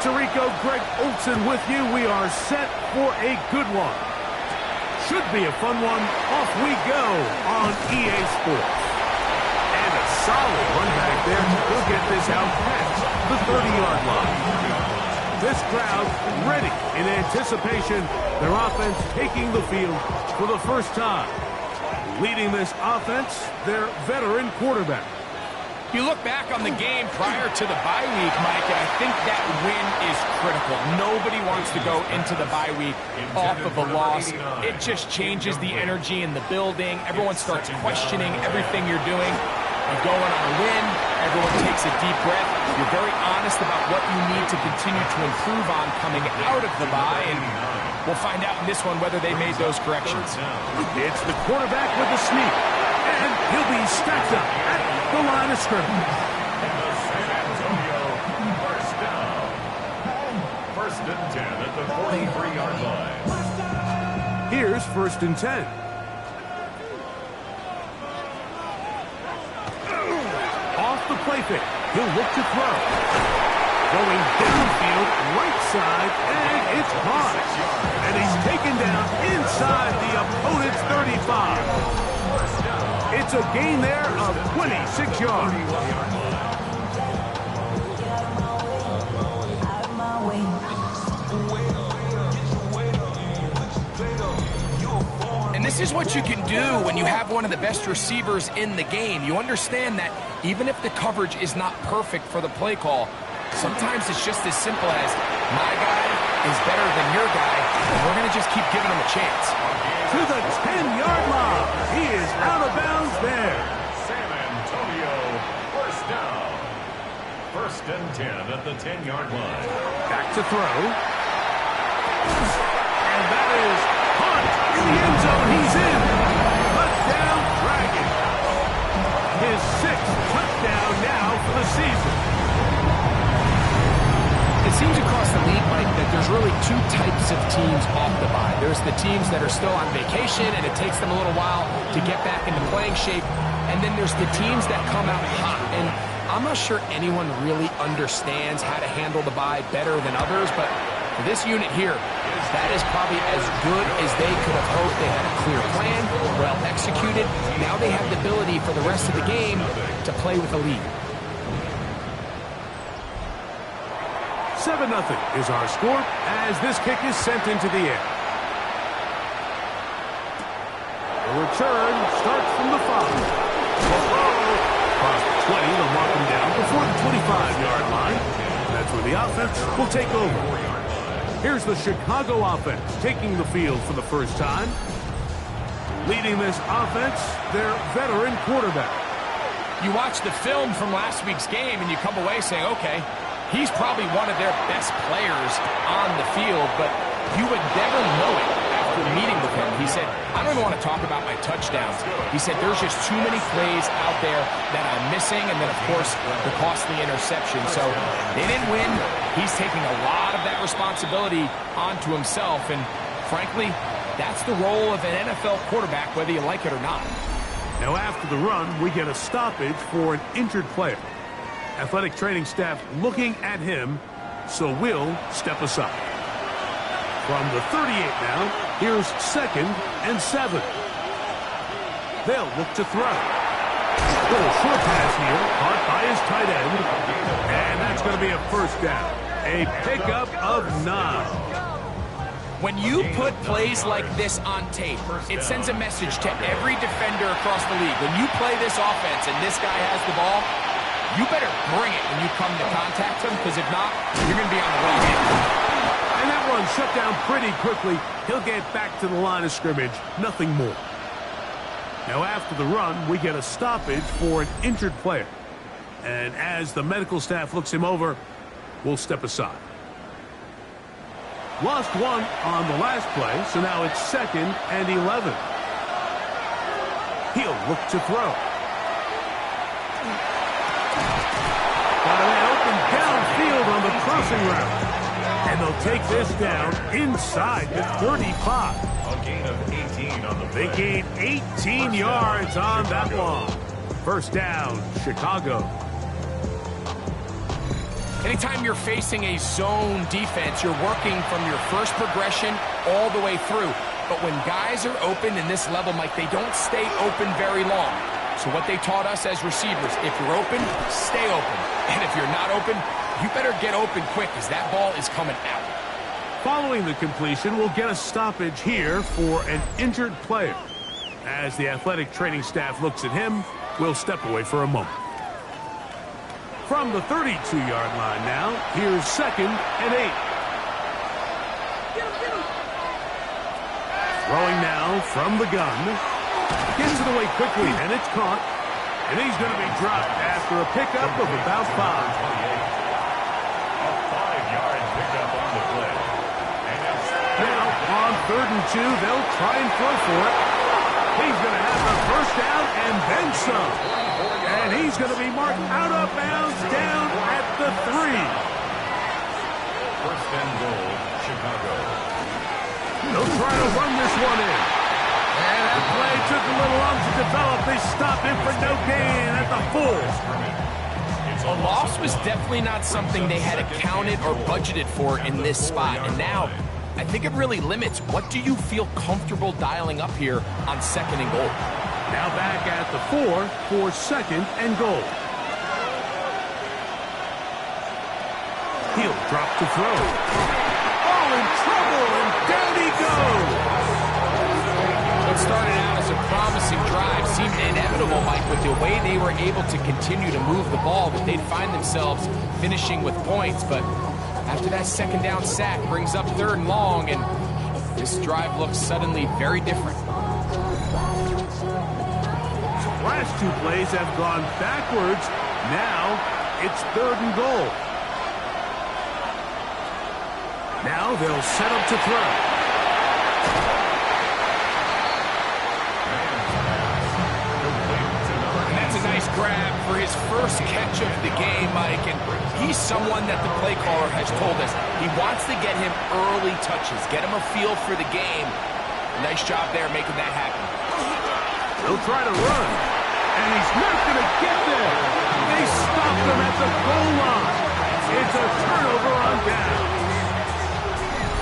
Tirico, Greg Olson with you. We are set for a good one. Should be a fun one. Off we go on EA Sports. And a solid run back there. He'll get this out past the 30-yard line. This crowd ready in anticipation. Their offense taking the field for the first time. Leading this offense, their veteran quarterback. You look back on the game prior to the bye week, Mike, and I think that win is critical. Nobody wants to go into the bye week off of a loss. It just changes the energy in the building. Everyone starts questioning everything you're doing. You go on a win, everyone takes a deep breath. You're very honest about what you need to continue to improve on coming out of the bye, and we'll find out in this one whether they made those corrections. It's the quarterback with the sneak, and he'll be stacked up at the line of scrimmage. San Antonio, first down. First and 10 at the 43-yard line. Here's first and 10. Off the play fake, he'll look to throw. Going downfield, right side, and it's caught. And he's taken down inside the opponent's 35. It's a gain there of 26 yards. And this is what you can do when you have one of the best receivers in the game. You understand that even if the coverage is not perfect for the play call, sometimes it's just as simple as my guy is better than your guy, and we're going to just keep giving him a chance. To the 10-yard line. He is out of bounds there. San Antonio, first down. First and 10 at the 10-yard line. Back to throw. And that is caught in the end zone. He's in. Touchdown, Dragon. His 6th touchdown now for the season. It seems across the league, Mike, that there's really two types of teams off the bye. There's the teams that are still on vacation, and it takes them a little while to get back into playing shape. And then there's the teams that come out hot. And I'm not sure anyone really understands how to handle the bye better than others, but for this unit here, that is probably as good as they could have hoped. They had a clear plan, well executed. Now they have the ability for the rest of the game to play with a lead. 7-0 is our score as this kick is sent into the air. The return starts from the 5. Across the 20, they'll mark him down before the 25-yard line. That's where the offense will take over. Here's the Chicago offense taking the field for the first time. Leading this offense, their veteran quarterback. You watch the film from last week's game and you come away saying, okay, he's probably one of their best players on the field, but you would never know it after meeting with him. He said, I don't even want to talk about my touchdowns. He said, there's just too many plays out there that I'm missing, and then, of course, the costly interception. So they didn't win. He's taking a lot of that responsibility onto himself, and frankly, that's the role of an NFL quarterback, whether you like it or not. Now, after the run, we get a stoppage for an injured player. Athletic training staff looking at him, so we'll step aside. From the 38 now, here's 2nd and 7. They'll look to throw. Little short pass here, caught by his tight end. And that's going to be a first down. A pickup of 9. When you put plays like this on tape, it sends a message to every defender across the league. When you play this offense and this guy has the ball, you better bring it when you come to contact him, because if not, you're going to be on the wrong end. And that one shut down pretty quickly. He'll get back to the line of scrimmage, nothing more. Now after the run, we get a stoppage for an injured player. And as the medical staff looks him over, we'll step aside. Lost one on the last play, so now it's 2nd and 11. He'll look to throw. Got a man open downfield on the crossing route. And they'll take this down inside the 35. A gain of 18 on the play. They gain 18 yards on that one. First down, Chicago. Anytime you're facing a zone defense, you're working from your first progression all the way through. But when guys are open in this level, Mike, they don't stay open very long. So what they taught us as receivers, if you're open, stay open. And if you're not open, you better get open quick because that ball is coming out. Following the completion, we'll get a stoppage here for an injured player. As the athletic training staff looks at him, we'll step away for a moment. From the 32-yard line now, here's 2nd and 8. Throwing now from the gun. Gets it away quickly, and it's caught. And he's going to be dropped after a pickup of about 5. A 5-yard pickup on the play. Now, on 3rd and 2, they'll try and throw for it. He's going to have the first down and then some. And he's going to be marked out of bounds down at the 3. 1st and goal, Chicago. They'll try to run this one in. And that play took a little long to develop. They stopped him for no gain at the 4. A loss was definitely not something they had accounted or budgeted for in this spot. And now, I think it really limits what do you feel comfortable dialing up here on 2nd and goal. Now back at the 4 for 2nd and goal. He'll drop to throw. Oh, in trouble, and down he goes. What started out as a promising drive seemed inevitable, Mike, with the way they were able to continue to move the ball, that they'd find themselves finishing with points. But after that 2nd down sack brings up 3rd and long, and this drive looks suddenly very different. Last 2 plays have gone backwards. Now it's 3rd and goal. Now they'll set up to throw. And that's a nice grab for his first catch of the game, Mike. And he's someone that the play caller has told us he wants to get him early touches, get him a feel for the game. Nice job there making that happen. He'll try to run, and he's not going to get there. They stopped him at the goal line. It's a turnover on down.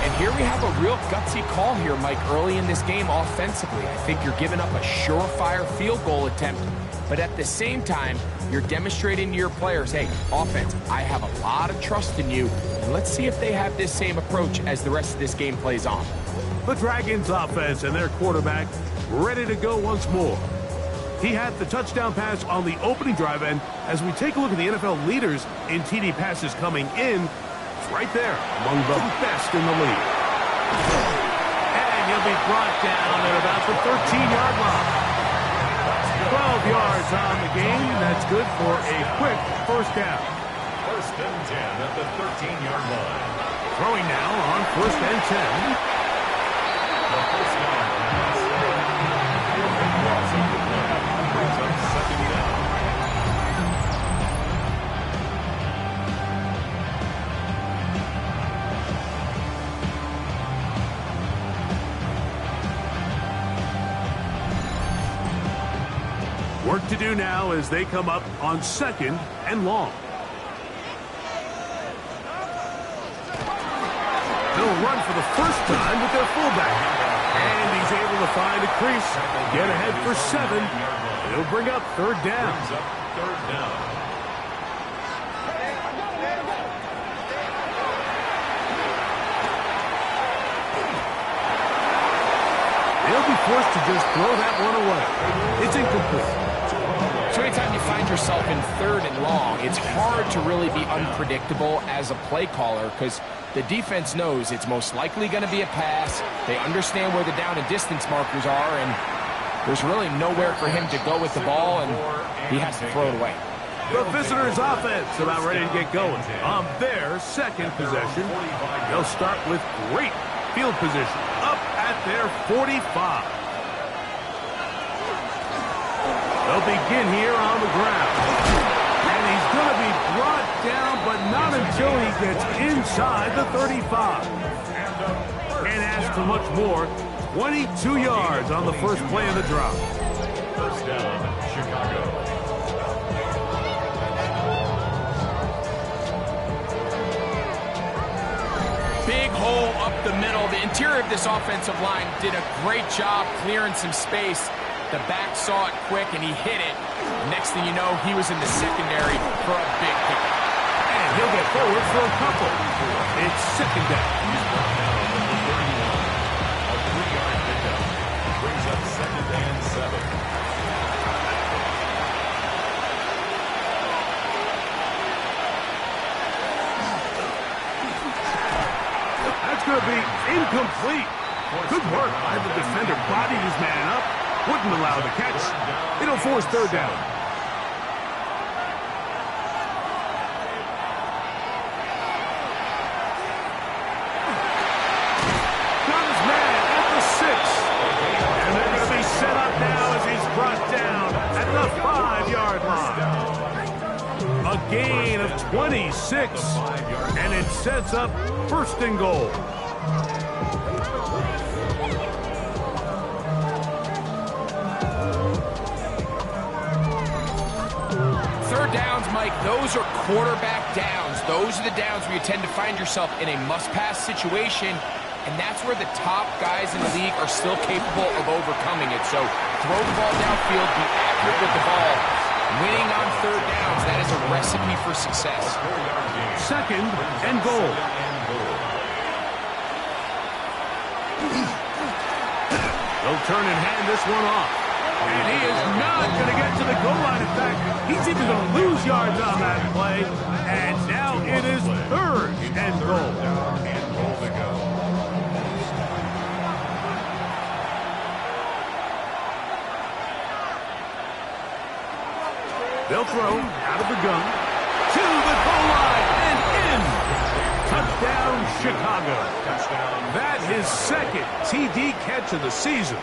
And here we have a real gutsy call here, Mike, early in this game offensively. I think you're giving up a surefire field goal attempt, but at the same time, you're demonstrating to your players, hey, offense, I have a lot of trust in you, and let's see if they have this same approach as the rest of this game plays on. The Dragons offense and their quarterback ready to go once more. He had the touchdown pass on the opening drive, and as we take a look at the NFL leaders in TD passes coming in, it's right there among the best in the league. And he'll be brought down at about the 13-yard line. 12 yards on the game. That's good for a quick first down. 1st and 10 at the 13-yard line. Throwing now on 1st and 10. The first down pass. Across the play. Brings up 2nd down. Work to do now as they come up on 2nd and long. They'll run for the first time with their fullback. And he's able to find a crease, get ahead for 7. It'll bring up 3rd down. Brings up 3rd down. They'll be forced to just throw that one away. It's incomplete. So anytime you find yourself in 3rd and long, it's hard to really be unpredictable as a play caller because the defense knows it's most likely going to be a pass. They understand where the down and distance markers are, and there's really nowhere for him to go with the ball, and he has to throw it away. The visitors' offense about ready to get going. On their 2nd possession, they'll start with great field position up at their 45. They'll begin here on the ground. And he's going to be brought down, but not until he gets inside the 35. Can't ask for much more. 22 yards on the first play of the drop. First down, Chicago. big hole up the middle. The interior of this offensive line did a great job clearing some space. The back saw it quick, and he hit it. Next thing you know, he was in the secondary for a big pick. And he'll get forward for a couple. It's second down. He's brought down at the 31. A 3-yard pickup. Brings up 2nd and 7. That's going to be incomplete. Good work by the defender. Bodied his man up. Wouldn't allow the catch. It'll force third down. Got his man at the 6. And they're going to be set up now as he's brought down at the 5-yard line. A gain of 26. And it sets up 1st and goal. Third downs, Mike, those are quarterback downs. Those are the downs where you tend to find yourself in a must-pass situation, and that's where the top guys in the league are still capable of overcoming it. So throw the ball downfield, be accurate with the ball. Winning on third downs, that is a recipe for success. 2nd and goal. They'll turn and hand this one off. And he is not going to get to the goal line. In fact, he's even going to lose yards on that play. And now it is 3rd and goal. They'll throw out of the gun to the goal line and in. Touchdown, Chicago. That is 2nd TD catch of the season.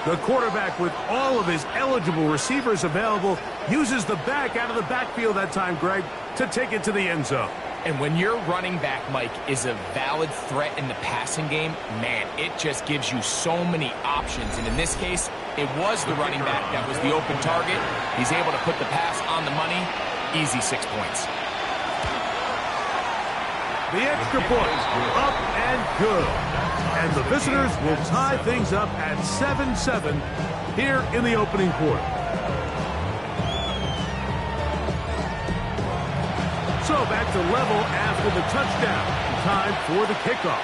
The quarterback, with all of his eligible receivers available, uses the back out of the backfield that time, Greg, to take it to the end zone. And when your running back, Mike, is a valid threat in the passing game, man, it just gives you so many options. And in this case, it was the running back that was the open target. He's able to put the pass on the money. Easy 6 points. The extra point, up and good. And the visitors will tie things up at 7-7 here in the opening quarter. So back to level after the touchdown. Time for the kickoff.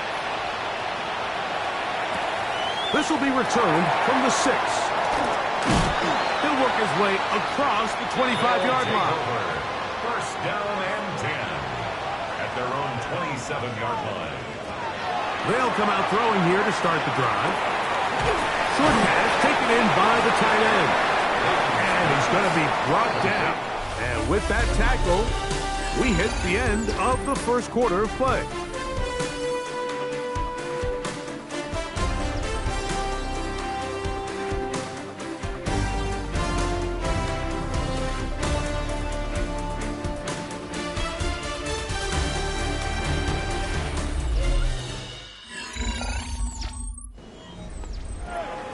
This will be returned from the 6. He'll work his way across the 25-yard line. 1st down and 10 at their own 27-yard line. They'll come out throwing here to start the drive. Short pass taken in by the tight end. And he's going to be brought down. And with that tackle, we hit the end of the 1st quarter of play.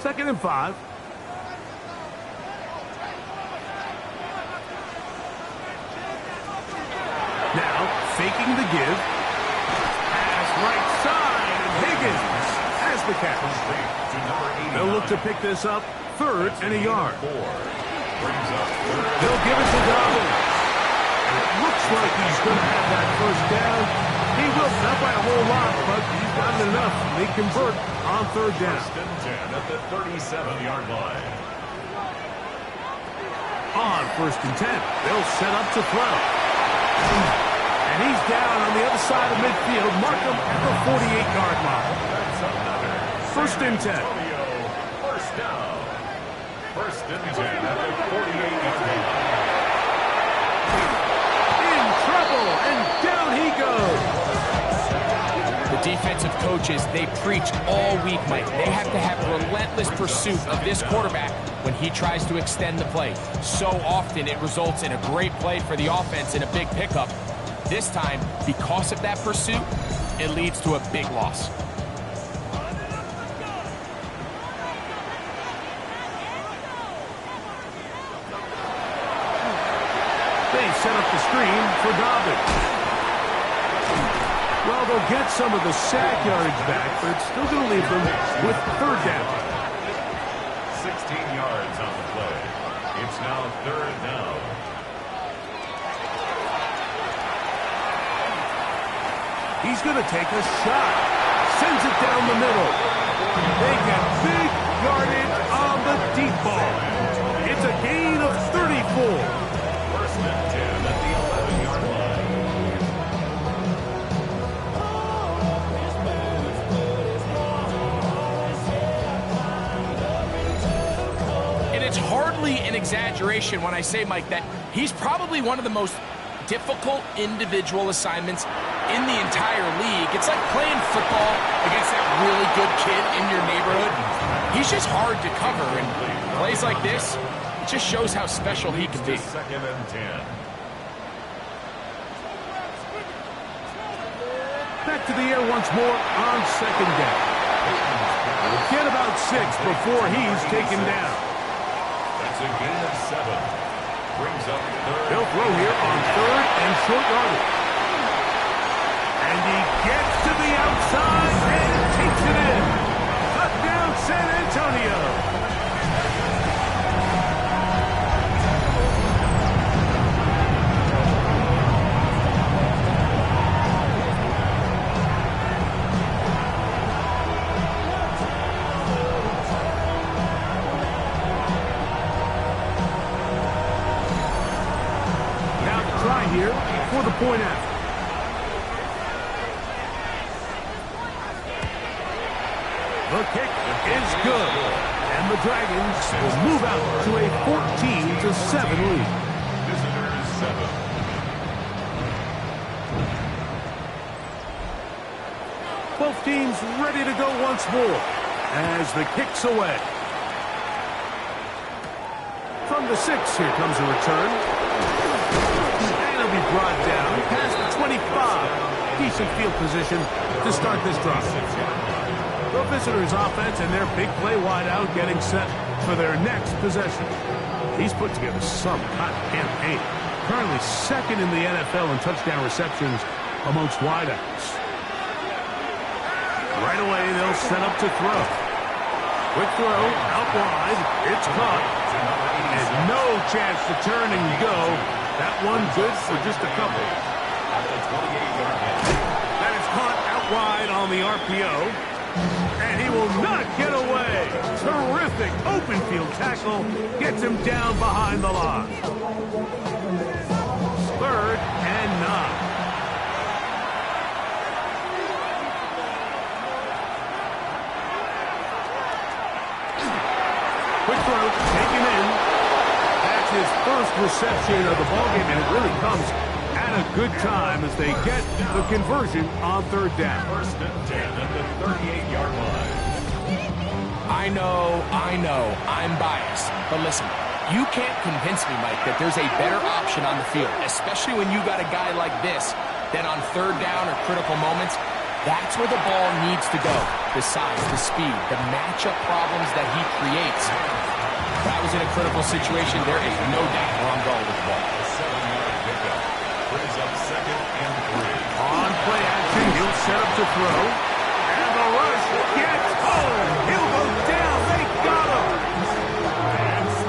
Second and 5. Now, faking the give. Pass right side, and Higgins has the catch. They'll look to pick this up 3rd and a yard. They'll give it to Dobbins. It looks like he's going to have that 1st down. He will, not by a whole lot, but he's got it enough. They convert on 3rd down. 1st and 10 at the 37-yard line. On 1st and 10, they'll set up to throw. And he's down on the other side of midfield. Mark him at the 48-yard line. 1st and 10. 1st down. 1st and 10 at the 48-yard line. In trouble, and down he goes. The defensive coaches, they preach all week, Mike. They have to have relentless pursuit of this quarterback when he tries to extend the play. So often it results in a great play for the offense and a big pickup. This time, because of that pursuit, it leads to a big loss. They set up the screen for Dobbins. Well, they'll get some of the sack yardage back, but it's still going to leave them with third down. 16 yards on the play. It's now third down. He's going to take a shot. Sends it down the middle. They get big yardage on the deep ball. It's a gain of 34. First and 10 at the 11-yard line. And it's hardly an exaggeration when I say, Mike, that he's probably one of the most difficult individual assignments in the entire league. It's like playing football against that really good kid in your neighborhood. He's just hard to cover, and plays like this, it just shows how special he can be. Second and 10. Back to the air once more on second down. We'll get about 6 before he's taken down. That's a gain of 7. Brings up third. He'll throw here on third and short yardage. And he gets to the outside and takes it in. Touchdown, San Antonio. Here for the point after. The kick is good, and the Dragons will move out to a 14-7 lead. Visitors 7. Both teams ready to go once more as the kick's away. From the 6, here comes a return. Be brought down past the 25. Decent field position to start this drive. The visitors' offense and their big play wideout getting set for their next possession. He's put together some hot campaign. Currently second in the NFL in touchdown receptions amongst wideouts. Right away, they'll set up to throw. Quick throw, out wide. It's caught. And no chance to turn and go. That one good for just a couple. That is caught out wide on the RPO. And he will not get away. Terrific open field tackle. Gets him down behind the line. Third and 9. Quick throw, taken in. His first reception of the ballgame, and it really comes at a good time as they get the conversion on third down. First and 10 at the 38-yard line. I know, I'm biased. But listen, you can't convince me, Mike, that there's a better option on the field, especially when you got a guy like this, that on third down or critical moments, that's where the ball needs to go. The size, the speed, the matchup problems that he creates. If I was in a critical situation, there is no doubt where I'm going with the ball. A 7-yard pickup. Brings up second and 3. On play action, he'll set up to throw. And the rush gets home. He'll go down. They got him.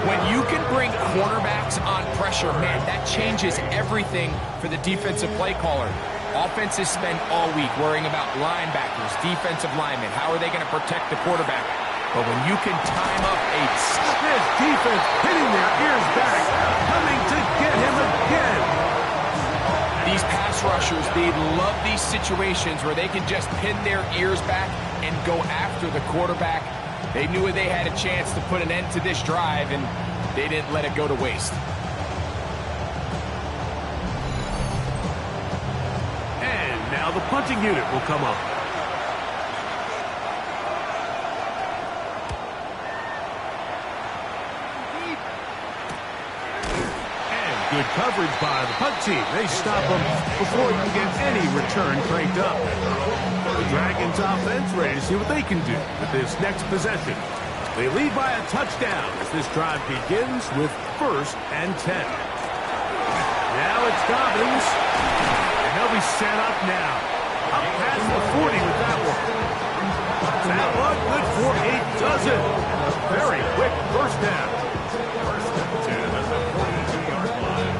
When you can bring cornerbacks on pressure, man, that changes everything for the defensive play caller. Offenses spend all week worrying about linebackers, defensive linemen. How are they going to protect the quarterback? But when you can time up this defense hitting their ears back, coming to get him again. These pass rushers, they love these situations where they can just pin their ears back and go after the quarterback. They knew they had a chance to put an end to this drive, and they didn't let it go to waste. And now the punting unit will come up. Good coverage by the punt team. They stop him before he can get any return cranked up. The Dragons offense ready to see what they can do with this next possession. They lead by a touchdown as this drive begins with first and 10. Now it's Dobbins, and he'll be set up now. Up past the 40 with that one. That one good for a dozen. And a very quick first down. First and 10 at the 42-yard line.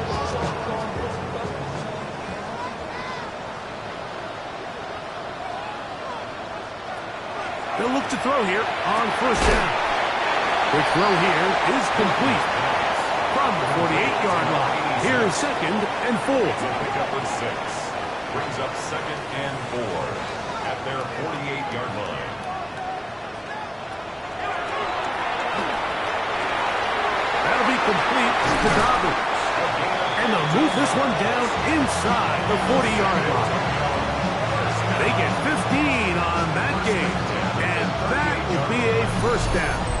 They'll look to throw here on first down. Quick throw here is complete. From the 48-yard line, here's second and 4. Pick up with 6. Brings up second and 4 at their 48-yard line. That'll be complete to Dobbins. And they'll move this one down inside the 40-yard line. They get 15 on that game. And that will be a first down.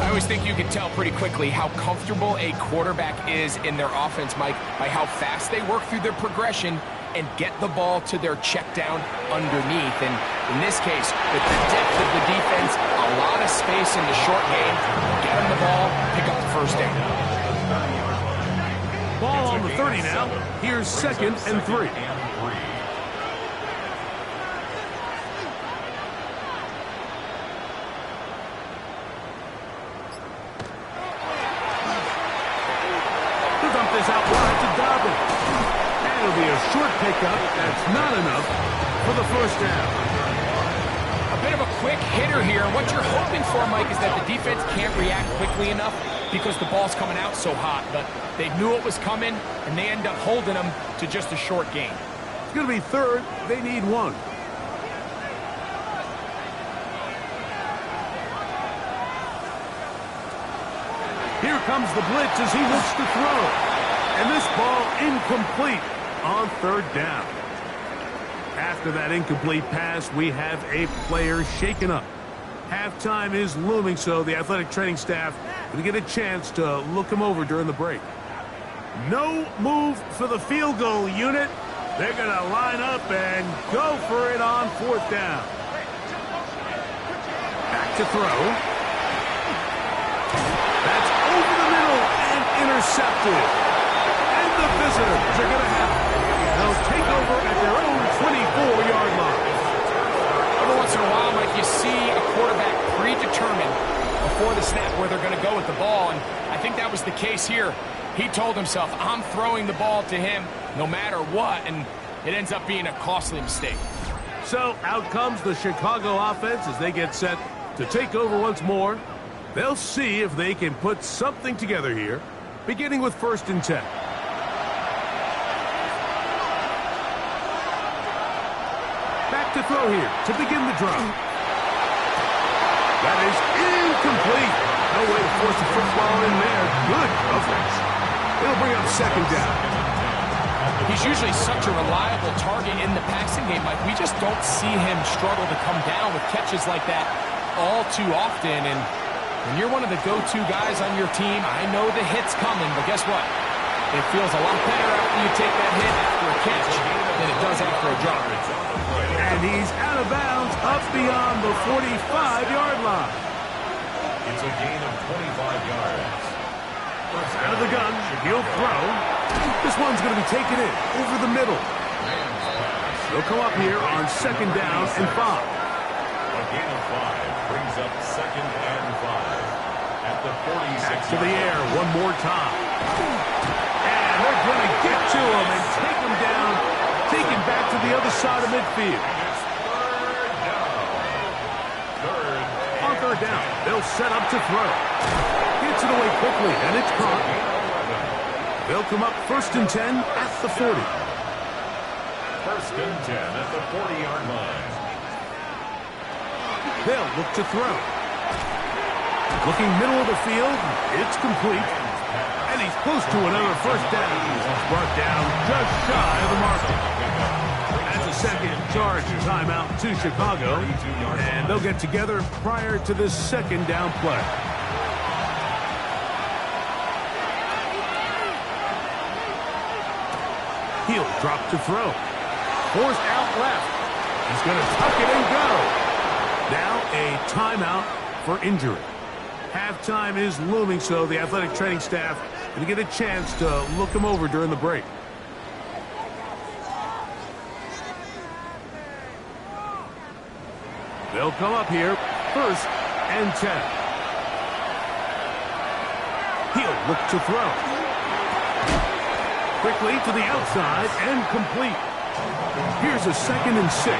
I always think you can tell pretty quickly how comfortable a quarterback is in their offense, Mike, by how fast they work through their progression and get the ball to their check down underneath. And in this case, with the depth of the defense, a lot of space in the short game, get them the ball, pick up the first down. Ball on the 30 now. Here's second and 3. This out wide to Dobbins. And it'll be a short pickup. That's not enough for the first down. A bit of a quick hitter here. What you're hoping for, Mike, is that the defense can't react quickly enough because the ball's coming out so hot. But they knew it was coming, and they end up holding them to just a short gain. It's going to be third. They need 1. Here comes the blitz as he looks to throw. And this ball incomplete on third down. After that incomplete pass, we have a player shaken up. Halftime is looming, so the athletic training staff will get a chance to look him over during the break. No move for the field goal unit. They're going to line up and go for it on fourth down. Back to throw. That's over the middle and intercepted. The visitors are going to have it. They'll take over at their own 24-yard line. Every once in a while, Mike, you see a quarterback predetermined before the snap where they're going to go with the ball, and I think that was the case here. He told himself, I'm throwing the ball to him no matter what, and it ends up being a costly mistake. So out comes the Chicago offense as they get set to take over once more. They'll see if they can put something together here, beginning with first and 10. To throw here to begin the drive. That is incomplete. No way to force the football in there. Good coverage. It'll bring up second down. He's usually such a reliable target in the passing game, Mike. We just don't see him struggle to come down with catches like that all too often. And when you're one of the go-to guys on your team, I know the hit's coming, but guess what? It feels a lot better after you take that hit after a catch than it does after a drop. And he's out of bounds up beyond the 45-yard line. It's a gain of 25 yards. Out of the gun, he'll throw. This one's going to be taken in over the middle. They'll come up here on second down and 5. A gain of 5 brings up second and 5 at the 46. To the air one more time. And they're going to get to him and take him down, take him back to the other side of midfield. On third down, they'll set up to throw. Gets it away quickly, and it's caught. They'll come up first and 10 at the 40. First and 10 at the 40-yard line. They'll look to throw. Looking middle of the field, it's complete. And he's close to another first down. He's brought down just shy of the marker. That's a second charge timeout to Chicago. And they'll get together prior to this second down play. He'll drop to throw. Forced out left. He's going to tuck it and go. Now a timeout for injury. Halftime is looming, so the athletic training staff going to get a chance to look him over during the break. They'll come up here, 1st and 10. He'll look to throw. Quickly to the outside and complete. Here's a 2nd and 6. 4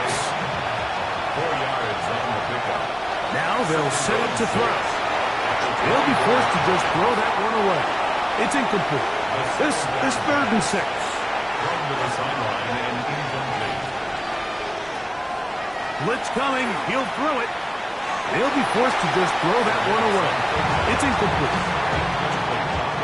yards on the pickup. Now they'll set up to throw. They'll be forced to just throw that one away. It's incomplete. This is 3rd and 6. From to the sideline and incomplete. Blitz coming. He'll throw it. They'll be forced to just throw that one away. It's incomplete.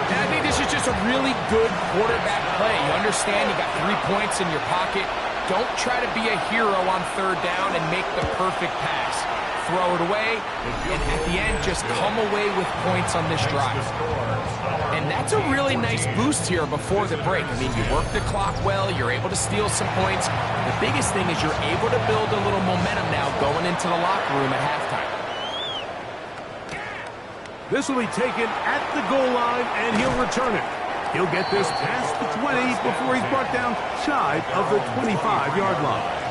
And I think this is just a really good quarterback play. You understand you got 3 points in your pocket. Don't try to be a hero on 3rd down and make the perfect pass. Throw it away, and at the end, just come away with points on this drive. And that's a really nice boost here before the break. I mean, you work the clock well, you're able to steal some points. The biggest thing is you're able to build a little momentum now going into the locker room at halftime. This will be taken at the goal line, and he'll return it. He'll get this past the 20 before he's brought down shy of the 25-yard line.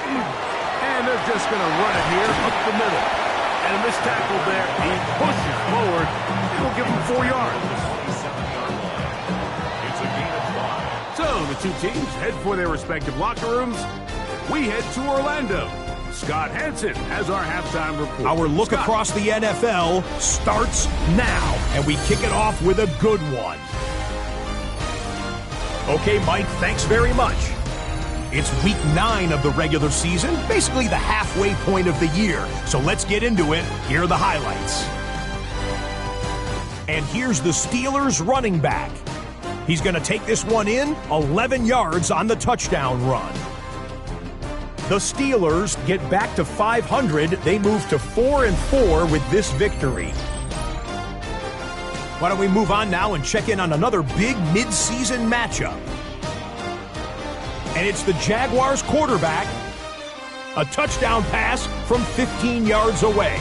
And they're just going to run it here up the middle. And a missed tackle there. He pushes forward. It'll give him 4 yards. It's a gain of 5. So the two teams head for their respective locker rooms. We head to Orlando. Scott Hansen has our halftime report. Our look Scott. across the NFL starts now, and we kick it off with a good one. Okay, Mike, thanks very much. It's week 9 of the regular season, basically the halfway point of the year. So let's get into it. Here are the highlights. And here's the Steelers running back. He's going to take this one in, 11 yards on the touchdown run. The Steelers get back to 500. They move to 4-4 with this victory. Why don't we move on now and check in on another big mid-season matchup. And it's the Jaguars quarterback. A touchdown pass from 15 yards away.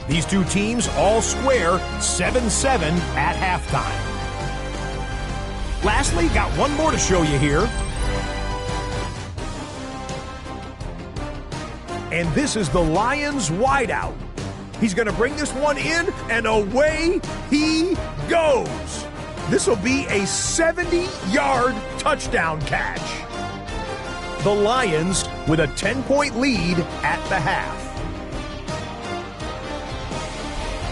These two teams all square 7-7 at halftime. Lastly, got one more to show you here. And this is the Lions wideout. He's going to bring this one in, and away he goes. This will be a 70-yard touchdown catch. The Lions with a 10-point lead at the half.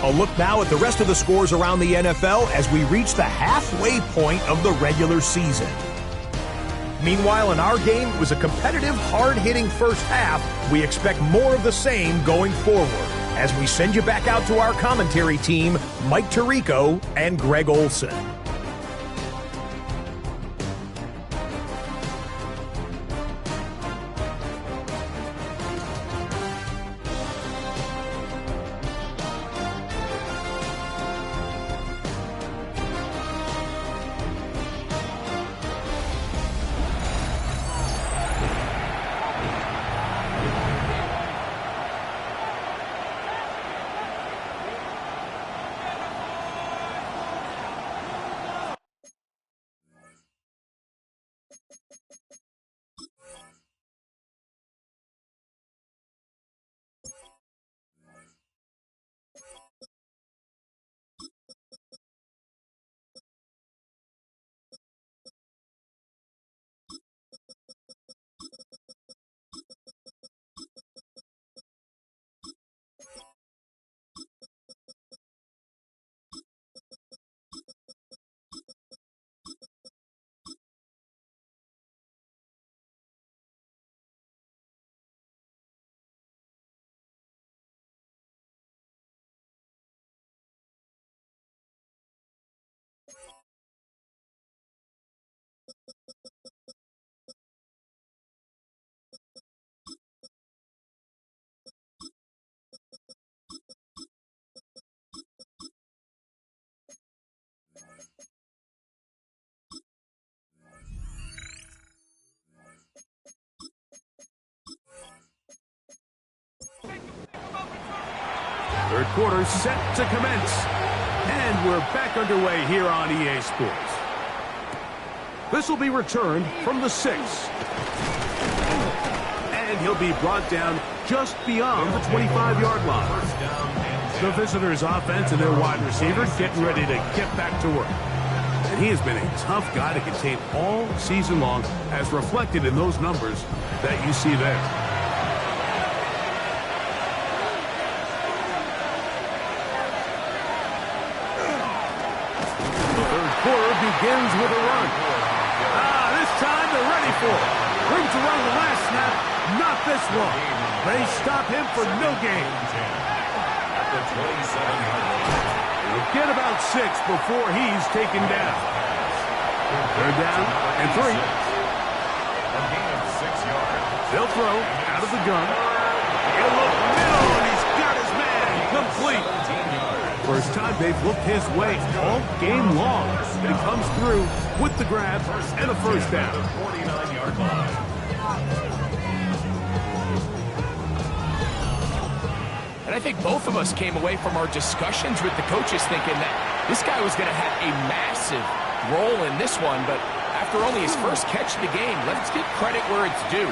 A look now at the rest of the scores around the NFL as we reach the halfway point of the regular season. Meanwhile, in our game, it was a competitive, hard-hitting first half. We expect more of the same going forward as we send you back out to our commentary team, Mike Tirico and Greg Olson. Third quarter set to commence. And we're back underway here on EA Sports. This will be returned from the 6. And he'll be brought down just beyond the 25-yard line. The visitors' offense and their wide receiver getting ready to get back to work. And he has been a tough guy to contain all season long, as reflected in those numbers that you see there. Begins with a run. This time they're ready for it. Room to run the last snap. Not this one. They stop him for no gain. We'll get about 6 before he's taken down. They're down and 3. A gain of 6 yards. They'll throw out of the gun. He'll look middle, and he's got his man complete. First time they've looked his way all game long. And he comes through with the grab and a first down. 49-yard line. And I think both of us came away from our discussions with the coaches thinking that this guy was going to have a massive role in this one, but after only his first catch of the game, let's give credit where it's due.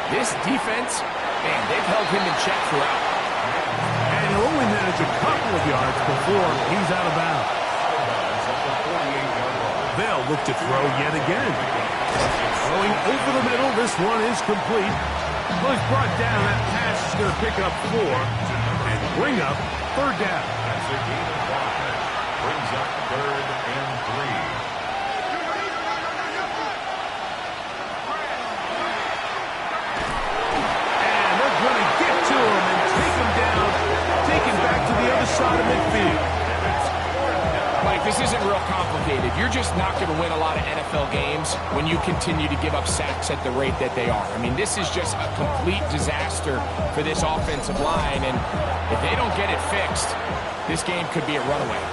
This defense, man, they've held him in check throughout. And he'll only manage a couple of yards before he's out of bounds. They'll look to throw yet again. Throwing over the middle, this one is complete. Well, he's brought down. That pass is going to pick up 4 and bring up third down. That's a gain of 5. Brings up 3rd and 3. And they're going to get to him and take him down, take him back to the other side of midfield. Mike, this isn't real complicated. You're just not going to win a lot of NFL games when you continue to give up sacks at the rate that they are. I mean, this is just a complete disaster for this offensive line, and if they don't get it fixed, this game could be a runaway.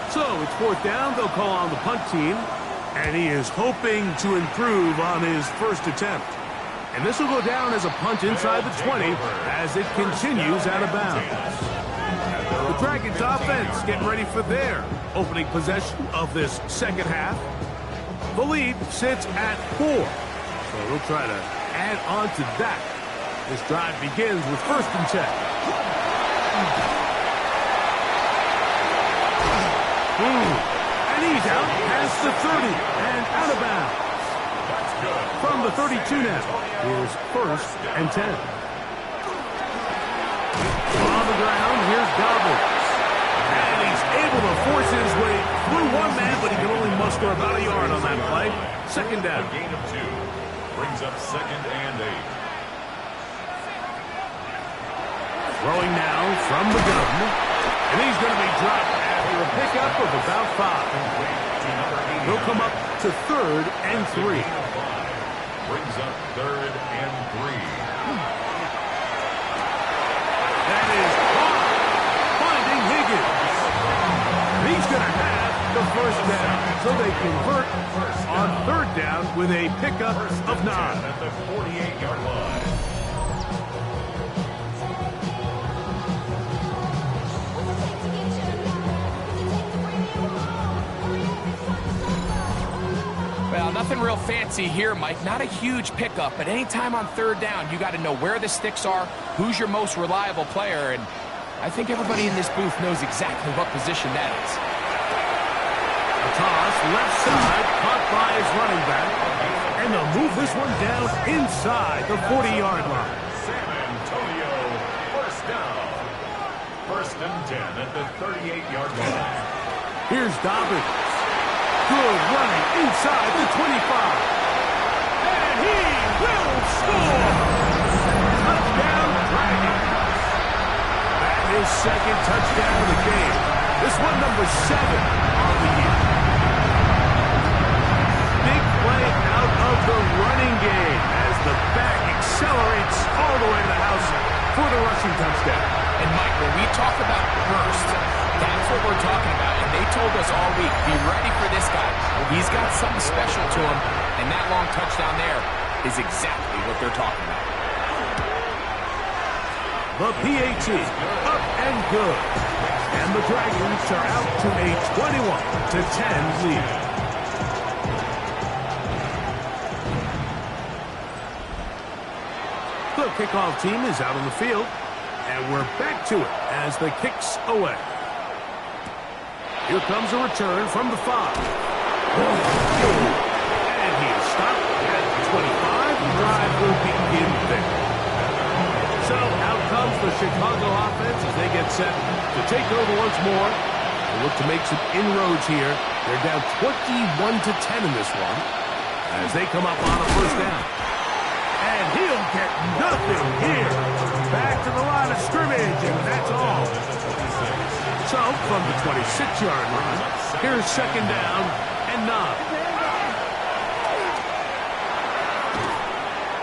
So it's 4th down. They'll call on the punt team, and he is hoping to improve on his first attempt. And this will go down as a punt inside the 20 as it continues out of bounds. The Dragons offense getting ready for their opening possession of this second half. The lead sits at 4. So they'll try to add on to that. This drive begins with 1st and 10. And he's out past the 30 and out of bounds. From the 32 now, here's 1st and 10. On the ground, here's Dobbins. And he's able to force his way through one man, but he can only muster about a yard on that play. 2nd down. A gain of 2. Brings up 2nd and 8. Throwing now from the gun. And he's going to be dropped after a pickup of about 5. He'll come up to 3rd and 3. Brings up 3rd and 3. That is finding Higgins. He's going to have the first down. So they convert on 3rd down with a pickup of 9. At the 48-yard line. Well, nothing real fancy here, Mike. Not a huge pickup, but anytime on 3rd down, you got to know where the sticks are, who's your most reliable player, and I think everybody in this booth knows exactly what position that is. A toss left side, caught by his running back, and they'll move this one down inside the 40-yard line. San Antonio, 1st down. 1st and 10 at the 38-yard line. Here's Dobbins. Good running inside the 25. And he will score! Touchdown, Dragons. That is 2nd touchdown of the game. This one number 7 on the year. Big play out of the running game as the back accelerates all the way to the house for the rushing touchdown. And Mike, when we talk about burst, that's what we're talking about. And they told us all week, be ready for this guy. He's got something special to him, and that long touchdown there is exactly what they're talking about. The PAT, up and good. And the Dragons are out to a 21-10 lead. The kickoff team is out on the field, and we're back to it as the kick's away. Here comes a return from the 5. And he is stopped at the 25. The drive will begin there. So out comes the Chicago offense as they get set to take over once more. They look to make some inroads here. They're down 21-10 in this one as they come up on a first down. And he'll get nothing here. Back to the line of scrimmage, and that's all. So, from the 26-yard line, here's second down and 9.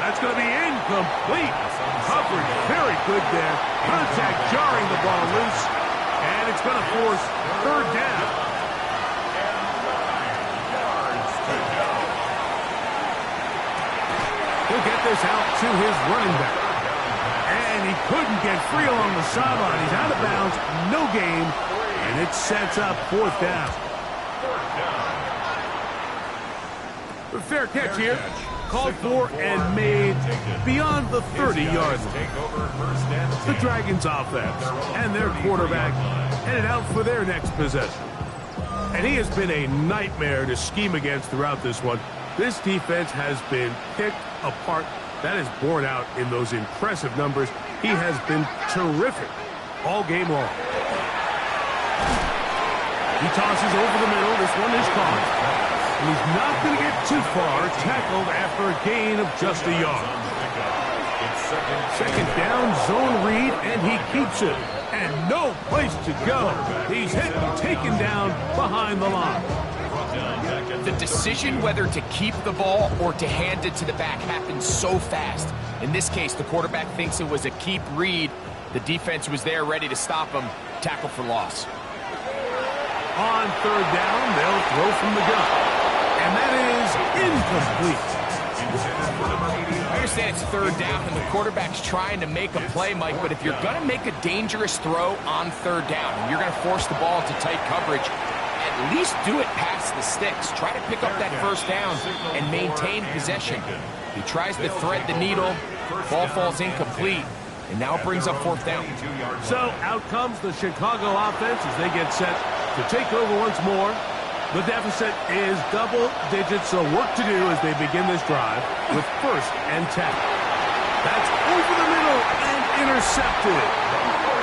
That's going to be incomplete. Coverage very good there. Contact jarring the ball loose, and it's going to force third down. He'll get this out to his running back. And he couldn't get free along the sideline. He's out of bounds, no gain, and it sets up fourth down. A fair catch here. Called for and made beyond the 30-yard line. The Dragons offense and their quarterback headed out for their next possession. And he has been a nightmare to scheme against throughout this one. This defense has been picked apart. That is borne out in those impressive numbers. He has been terrific all game long. He tosses over the middle. This one is caught. And he's not going to get too far. Tackled after a gain of just a yard. Second down, zone read, and he keeps it. And no place to go. He's hit and taken down behind the line. The decision whether to keep the ball or to hand it to the back happens so fast. In this case, the quarterback thinks it was a keep read. The defense was there ready to stop him. Tackle for loss. On third down, they'll throw from the gun. And that is incomplete. I understand it's third down and the quarterback's trying to make a play, Mike, but if you're going to make a dangerous throw on third down, and you're going to force the ball into tight coverage, at least do it past the sticks. Try to pick up that first down and maintain possession. He tries to thread the needle. Ball falls incomplete, and now it brings up fourth down. So out comes the Chicago offense as they get set to take over once more. The deficit is double digits, so work to do as they begin this drive with first and 10. That's over the middle and intercepted.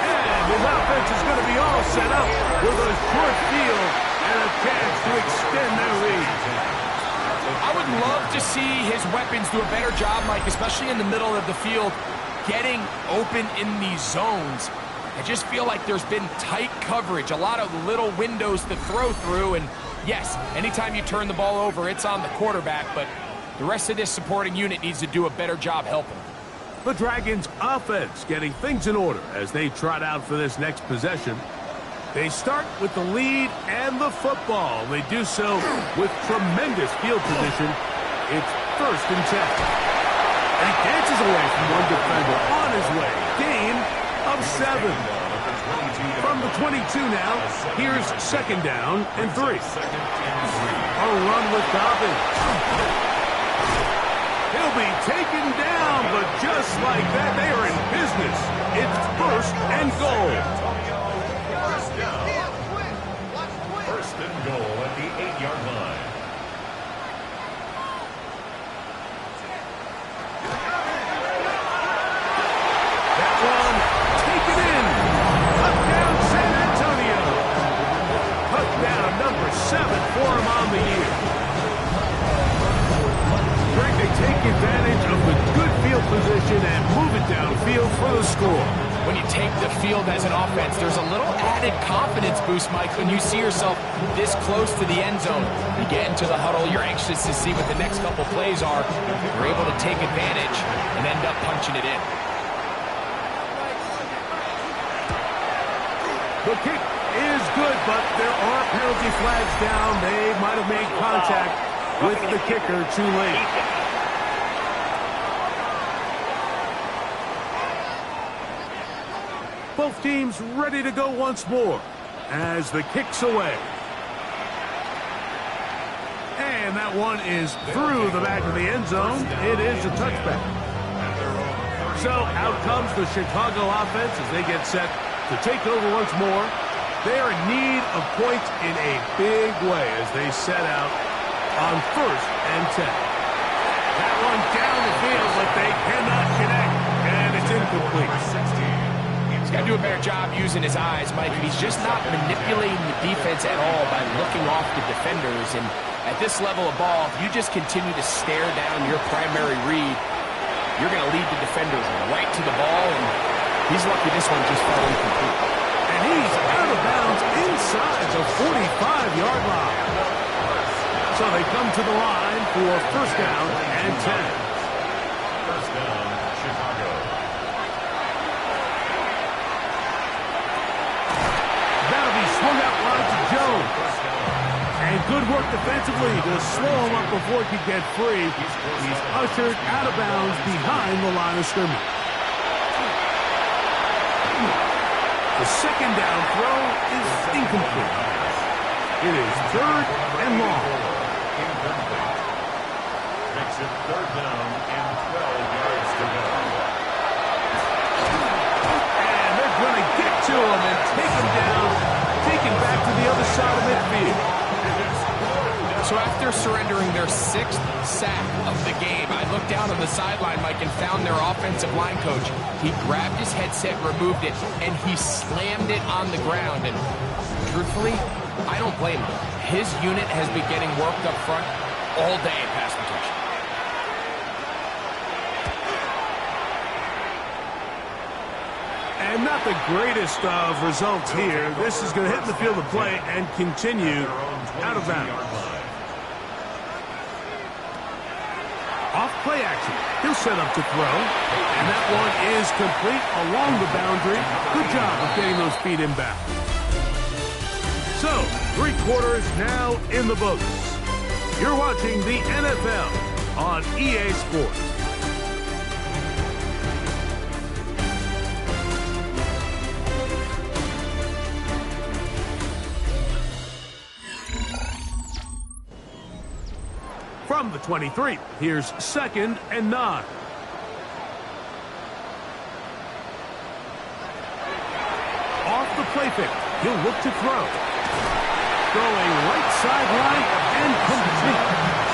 And his offense is going to be all set up with a short field and a chance to extend their lead. I would love to see his weapons do a better job, Mike, especially in the middle of the field, getting open in these zones. I just feel like there's been tight coverage, a lot of little windows to throw through, and yes, anytime you turn the ball over, it's on the quarterback, but the rest of this supporting unit needs to do a better job helping. The Dragons offense getting things in order as they trot out for this next possession. They start with the lead and the football. They do so with tremendous field position. It's first and 10. And he dances away from one defender on his way. Gain of 7. From the 22 now, here's second down and 3. A run with Dobbins. He'll be taken down, but just like that, they are in business. It's first and goal. First and goal at the 8-yard line. That one, taken in. Cut down San Antonio. Cut down number 7 for him on the year. Greg, they take advantage of the good field position and move it downfield for the score. When you take the field as an offense, there's a little added confidence boost, Mike, when you see yourself this close to the end zone. You get into the huddle, you're anxious to see what the next couple plays are. You're able to take advantage and end up punching it in. The kick is good, but there are penalty flags down. They might have made contact with the kicker too late. Both teams ready to go once more as the kick's away. And that one is through the back of the end zone. It is a touchback. So out comes the Chicago offense as they get set to take over once more. They are in need of points in a big way as they set out on 1st and 10. That one down the field, but they cannot connect, and it's incomplete. He's got to do a better job using his eyes, Mike. He's just not manipulating the defense at all by looking off the defenders. And at this level of ball, if you just continue to stare down your primary read, you're going to lead the defenders right to the ball, and he's lucky this one just fell incomplete. And he's out of bounds inside the 45-yard line. So they come to the line for 1st down and 10. 1st down, Chicago. That'll be swung out wide to Jones. And good work defensively to slow him up before he could get free. He's ushered out of bounds behind the line of scrimmage. The 2nd down throw is incomplete. It is 3rd and long. Incomplete. Makes it 3rd down and 12 yards to go. And they're going to get to him and take him down, take him back to the other side of midfield. So after surrendering their 6th sack of the game, I looked down on the sideline, Mike, and found their offensive line coach. He grabbed his headset, removed it, and he slammed it on the ground. And truthfully, I don't blame him. His unit has been getting worked up front all day in pass protection. And not the greatest of results here. This is going to hit the field of play and continue out of bounds. Off play action. He'll set up to throw. And that one is complete along the boundary. Good job of getting those feet inbound. So, 3 quarters now in the books. You're watching the NFL on EA Sports. From the 23, here's 2nd and 9. Off the play fake, he'll look to throw. Throwing right sideline and complete.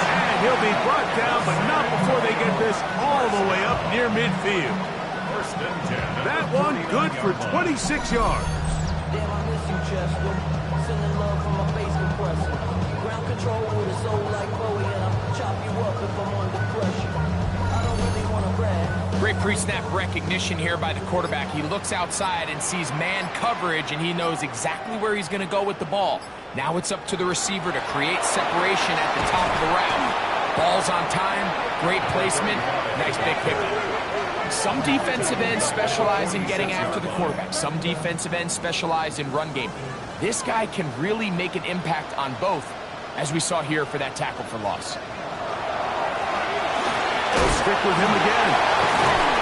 And he'll be brought down, but not before they get this all the way up near midfield. 1st and 10. That one good for 26 yards. Damn, I miss you, Chester. Sending love from my face compressor. Ground control with a soul like Bowie, and I'll chop you up if I'm under pressure. I don't really want to brag. Great pre-snap recognition here by the quarterback. He looks outside and sees man coverage, and he knows exactly where he's going to go with the ball. Now it's up to the receiver to create separation at the top of the route. Ball's on time, great placement, nice big pickup. Some defensive ends specialize in getting after the quarterback. Some defensive ends specialize in run game. This guy can really make an impact on both, as we saw here for that tackle for loss. They'll stick with him again.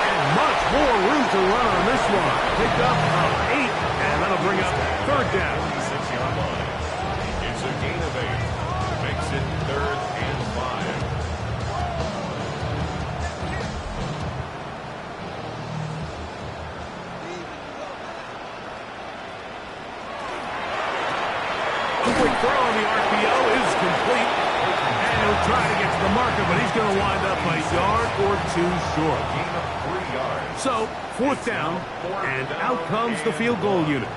And much more room to run on this one. Pick up of 8, and that'll bring up 3rd down. 6-yard line. It's a gain of 8. Makes it 3rd and 5. Quick throw on the RPO is complete. And he'll try to get to the marker, but he's going to wind up a yard or 2 short. Gain of 3 yards. So, 4th down, and out comes the field goal unit.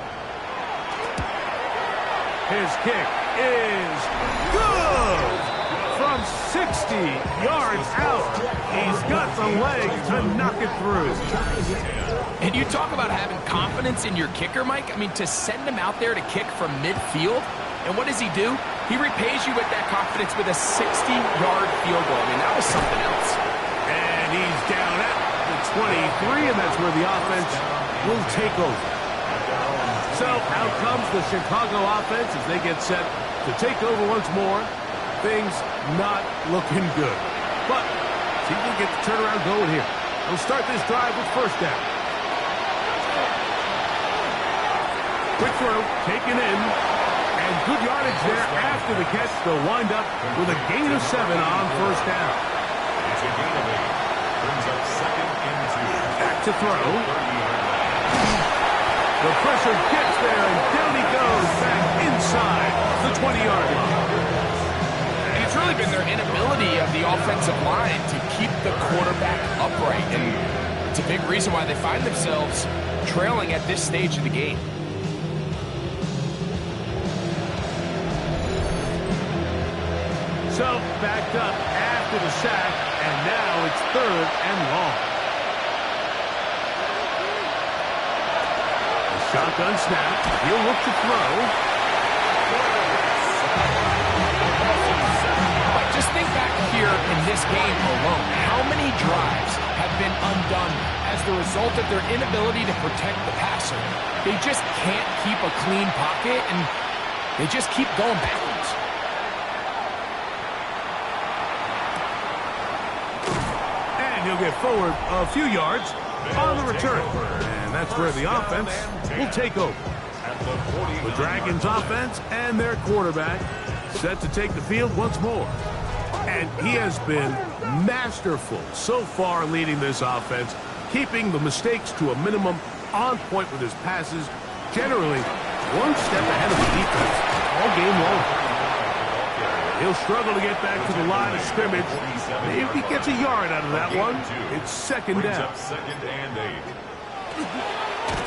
His kick is good! From 60 yards out, he's got the legs to knock it through. And you talk about having confidence in your kicker, Mike. I mean, to send him out there to kick from midfield, and what does he do? He repays you with that confidence with a 60-yard field goal. I mean, that was something else. And he's down at the 23, and that's where the offense will take over. So out comes the Chicago offense as they get set to take over once more. Things not looking good. But see if we get the turnaround going here. We'll start this drive with 1st down. Quick throw, taken in. And good yardage there after the catch. They'll wind up with a gain of 7 on first down. It's a gain of 8. Brings up 2nd and 2. Back to throw. The pressure gets there, and down he goes back inside the 20-yard line. And it's really been their inability of the offensive line to keep the quarterback upright. And it's a big reason why they find themselves trailing at this stage of the game. So, backed up after the sack, and now it's 3rd and long. The shotgun snap. He'll look to throw. But just think back here in this game alone. How many drives have been undone as the result of their inability to protect the passer? They just can't keep a clean pocket, and they just keep going backwards. He'll get forward a few yards on the return. And that's where the offense will take over. The Dragons offense and their quarterback set to take the field once more. And he has been masterful so far leading this offense, keeping the mistakes to a minimum, on point with his passes, generally one step ahead of the defense all game long. He'll struggle to get back to the line of scrimmage. Maybe he gets a yard out of that one. It's 2nd down. 2nd and 8.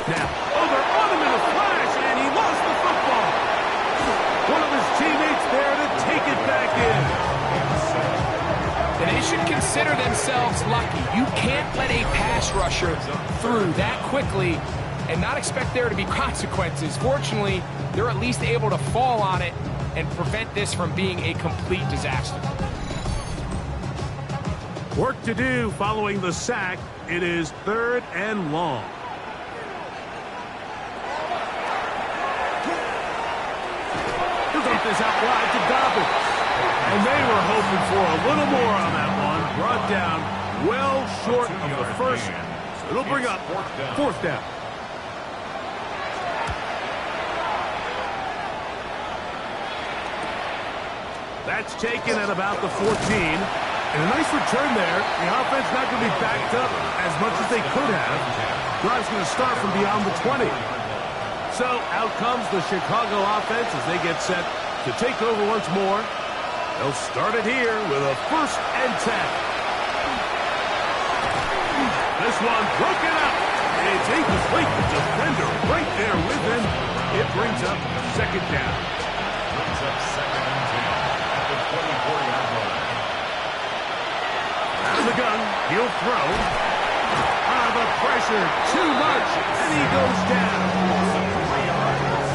Now, they're on him in a flash, and he lost the football. One of his teammates there to take it back in. And they should consider themselves lucky. You can't let a pass rusher through that quickly and not expect there to be consequences. Fortunately, they're at least able to fall on it and prevent this from being a complete disaster. Work to do following the sack. It is 3rd and long. He'll dump this out wide to Dobbins. And they were hoping for a little more on that one. Brought down well short of the first. So it'll bring up 4th down. That's taken at about the 14. And a nice return there. The offense not going to be backed up as much as they could have. Drive's going to start from beyond the 20. So out comes the Chicago offense as they get set to take over once more. They'll start it here with a 1st and 10. This one broken up. And it's incomplete. The defender right there with him. It brings up 2nd down. Brings up 2nd and 10 at the 24-yard line. Out of the gun, he'll throw. The pressure, too much, and he goes down.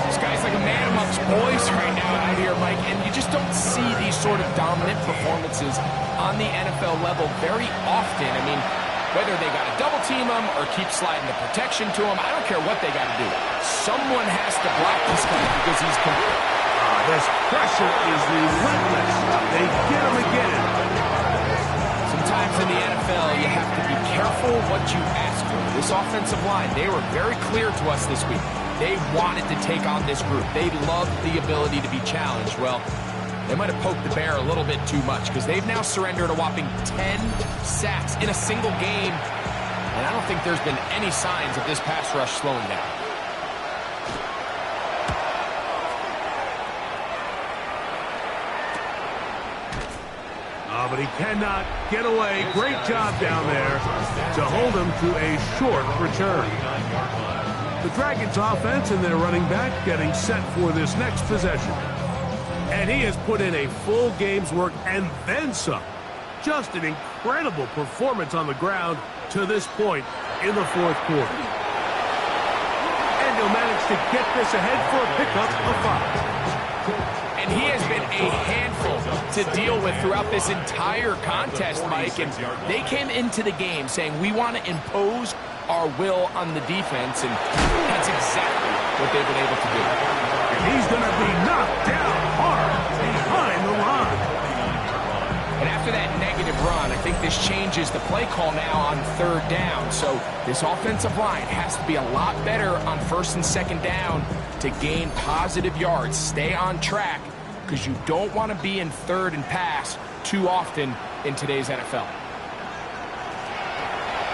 This guy's like a man amongst boys right now out here, Mike, and you just don't see these sort of dominant performances on the NFL level very often. I mean, whether they got to double team him or keep sliding the protection to him, I don't care what they got to do. Someone has to block this guy because he's this pressure is relentless. They get him again. Sometimes in the NFL, you have to be careful what you ask for. This offensive line, they were very clear to us this week. They wanted to take on this group. They loved the ability to be challenged. Well, they might have poked the bear a little bit too much because they've now surrendered a whopping 10 sacks in a single game. And I don't think there's been any signs of this pass rush slowing down. But he cannot get away. Great job down there to hold him to a short return. The Dragons offense and their running back getting set for this next possession. And he has put in a full game's work and then some. Just an incredible performance on the ground to this point in the 4th quarter. And he'll manage to get this ahead for a pickup of 5. And he has been a handful to deal with throughout this entire contest, Mike. And they came into the game saying, we want to impose our will on the defense. And that's exactly what they've been able to do. And he's going to be knocked down hard behind the line. And after that negative run, I think this changes the play call now on 3rd down. So this offensive line has to be a lot better on 1st and 2nd down to gain positive yards. Stay on track because you don't want to be in third and pass too often in today's NFL.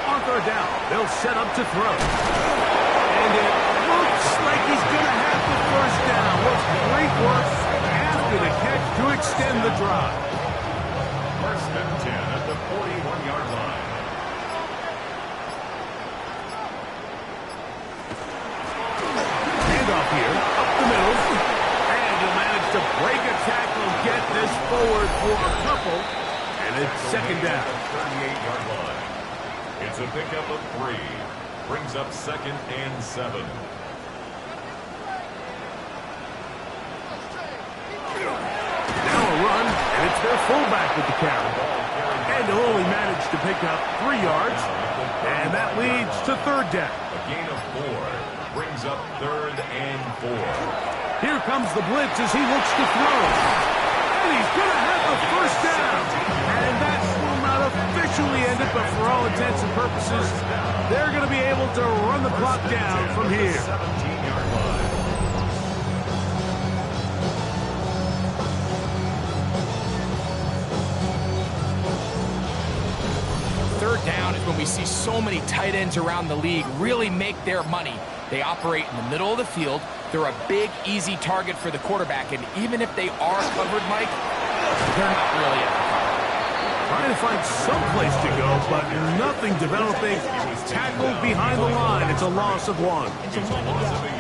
On third down, they'll set up to throw. And it looks like he's going to have the first down. What's great work after the catch to extend the drive. First and 10 at the 41-yard line. Handoff here, up the middle. And he'll manage to break a tackle, get this forward for a couple. And it's second down. 38-yard line. It's a pickup of 3. Brings up second and 7. Now a run, and it's their fullback with the carry. And he'll only manage to pick up 3 yards. And that leads to third down. A gain of 4. Brings up third and 4. Here comes the blitz as he looks to throw. And he's going to have the first down. And that will not officially end it, but for all intents and purposes, they're going to be able to run the clock down from here. 17-yard line. Third down is when we see so many tight ends around the league really make their money. They operate in the middle of the field. They're a big, easy target for the quarterback, and even if they are covered, Mike, they're not really at the cover. Trying to find some place to go, but nothing developing. Tackled behind the line. It's a loss of 1.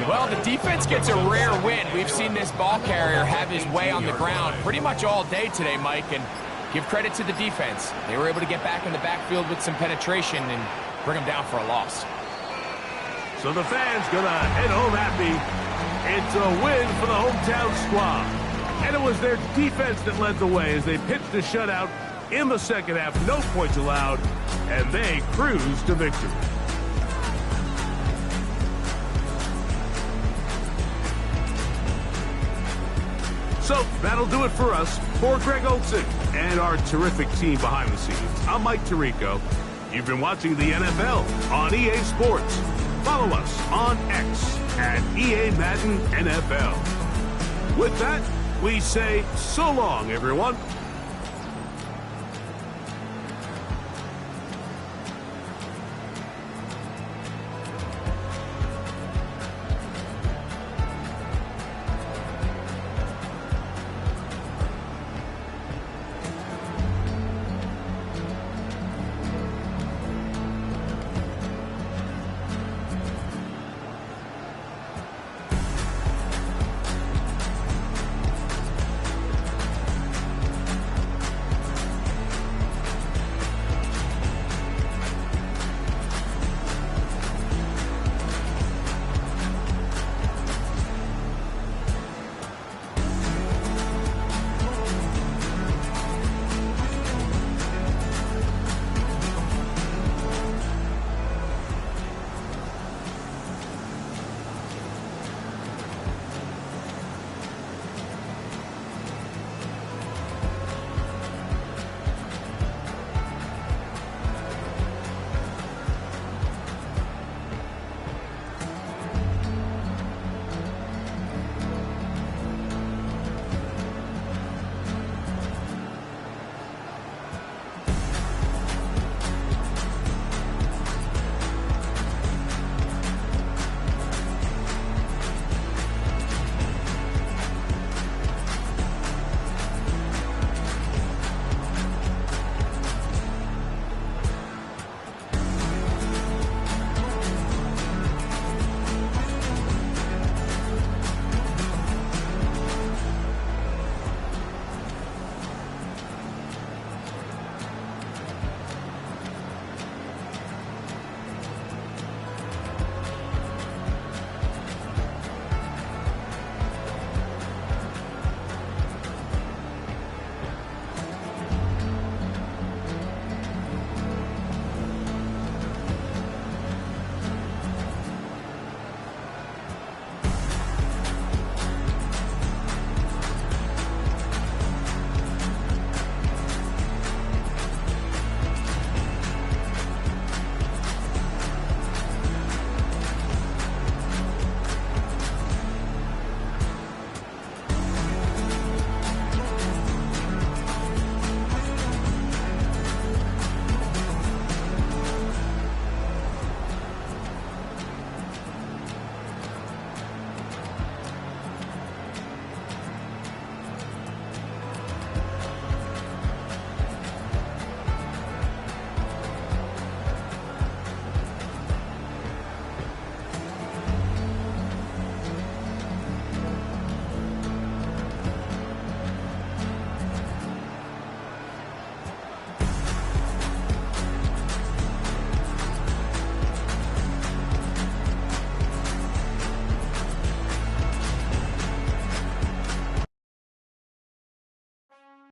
Well, the defense gets a rare win. We've seen this ball carrier have his way on the ground pretty much all day today, Mike, and give credit to the defense. They were able to get back in the backfield with some penetration and bring them down for a loss. So the fans gonna head home happy. It's a win for the hometown squad. And it was their defense that led the way as they pitched a shutout in the second half. No points allowed, and they cruised to victory. So that'll do it for us. For Greg Olsen and our terrific team behind the scenes, I'm Mike Tirico. You've been watching the NFL on EA Sports. Follow us on X at EA Madden NFL. With that, we say so long, everyone.